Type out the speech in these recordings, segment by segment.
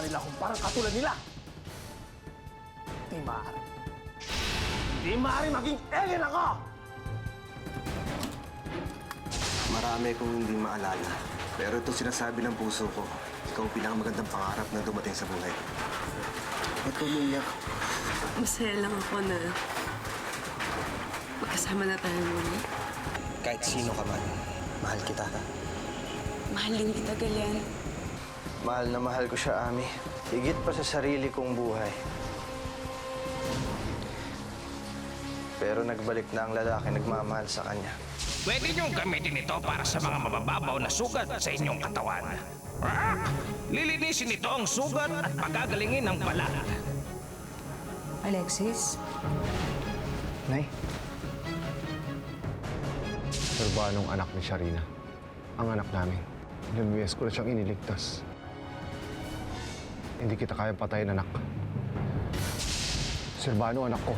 ginagawa nila kung parang katulad nila. Hindi maaari. Hindi maaari maging Ellen ako! Marami kong hindi maalala. Pero ito sinasabi ng puso ko. Ikaw ang pinakamagandang pangarap na dumating sa buhay ko. Ba't umiiyak? Masaya lang ako na magkasama na tayo muli. Kahit sino ka man, mahal kita. Mahal din kita, Galian. Mahal na mahal ko siya, Ami. Higit pa sa sarili kong buhay. Pero nagbalik na ang lalaki nagmamahal sa kanya. Pwede niyong gamitin ito para sa mga mabababaw na sugat sa inyong katawan. Lilinisin ito ang sugat at pagagalingin ang balat. Alexis? Nay. Serbanong anak ni Sharina. Ang anak namin. Ilang beses ko na siyang iniligtas. Hindi kita kayang patayin, anak. Serbano, anak ko.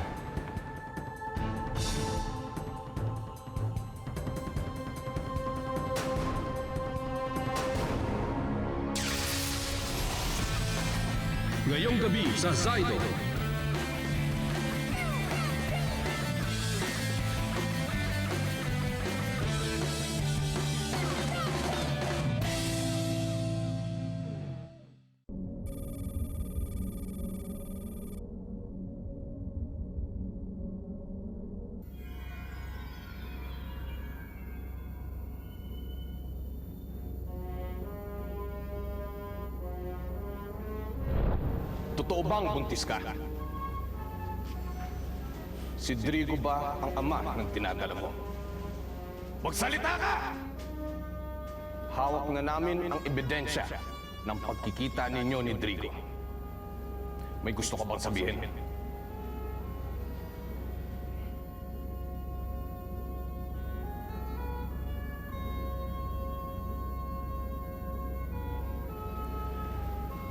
Ngayong gabi sa Zaido. Totoo bang buntis ka? Si Drigo ba ang ama ng tinadala mo? Magsalita ka! Hawak na namin ang ebidensya ng pagkikita ninyo ni Drigo. May gusto ka bang sabihin?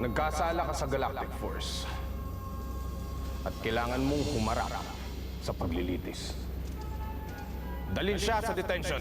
Nagkasala ka sa Galactic Force at kailangan mong humarap sa paglilitis. Dalhin siya sa detention.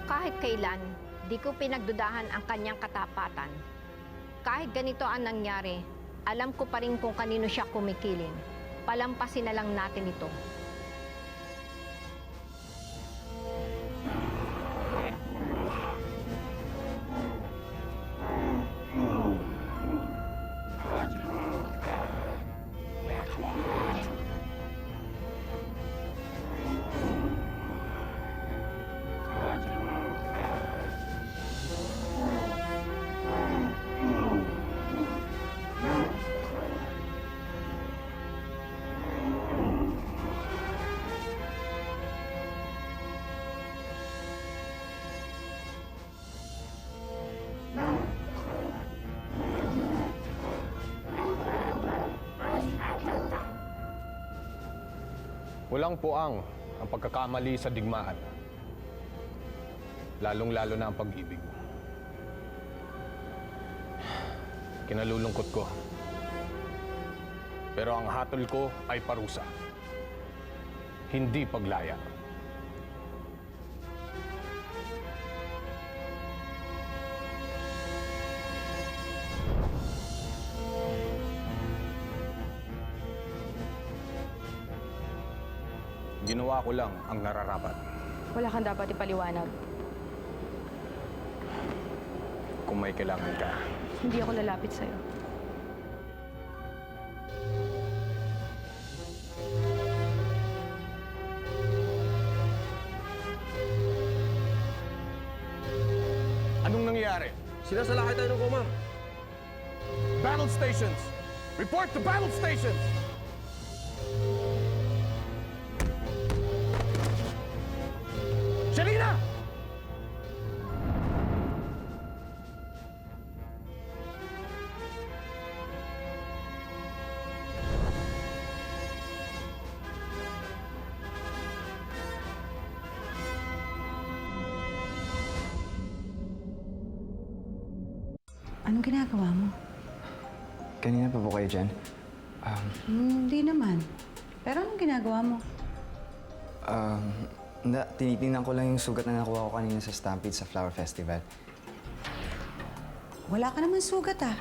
Kahit kailan, di ko pinagdudahan ang kanyang katapatan. Kahit ganito ang nangyari, alam ko pa rin kung kanino siya kumikiling. Palampasin na lang natin ito. Walang puang ang pagkakamali sa digmaan. Lalong-lalo na ang pag-ibig. Kinalulungkot ko. Pero ang hatol ko ay parusa. Hindi paglaya. Ginawa ko lang ang nararapat. Wala kang dapat ipaliwanag. kung may kailangan ka. Hindi ako lalapit sa'yo. Anong nangyayari? Sinasalakay tayo ng Komar. Battle stations! Report to battle stations! Shalina! Anong ginagawa mo? Kanina pa po kayo dyan? Hindi naman. Pero anong ginagawa mo? Tinitingnan ko lang yung sugat na nakuha ko kanina sa Stampede sa Flower Festival. Wala ka naman sugat ah.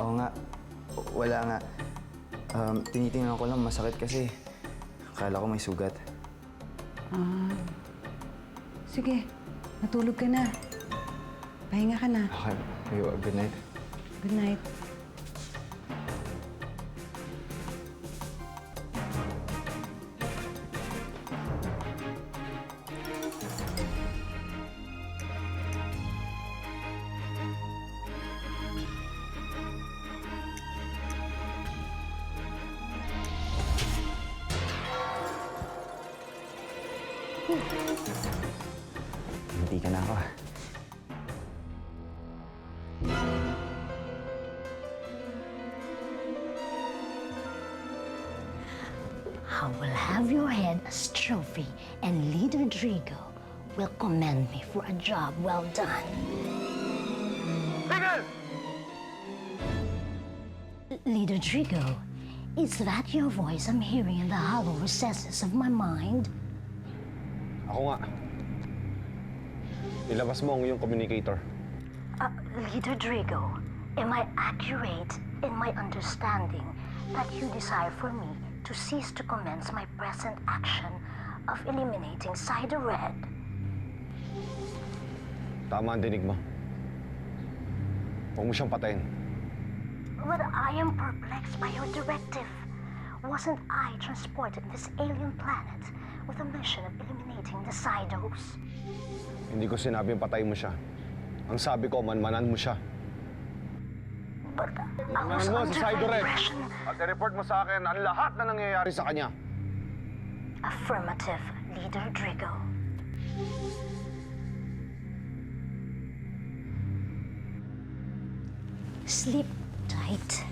Oo nga. Wala nga. Tinitingnan ko lang, masakit kasi. Akala ko may sugat. Sige, matulog ka na. Pahinga ka na. Okay. Good night. Good night. Hindi ka na ako. I will have your head as trophy, and Leader Drigo will commend me for a job well done. Leader Drigo, is that your voice I'm hearing in the hollow recesses of my mind? Ako nga. Ilabas mo ang iyong communicator. Leader Drigo, am I accurate in my understanding that you desire for me to cease to commence my present action of eliminating Cider Red? Tama ang dinig mo. Huwag mo siyang patayin. But I am perplexed by your directive. Wasn't I transported this alien planet with a mission of eliminating the Cydos? Hindi ko sinabing patayin mo siya. Ang sabi ko, manmanan mo siya. But I was Manmanan mo under sa Cider the Red. impression... At i-report mo sa akin ang lahat na nangyayari sa kanya. Affirmative, Leader Drigo. Sleep tight.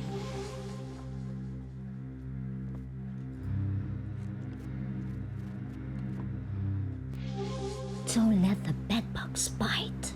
Don't let the bedbugs bite.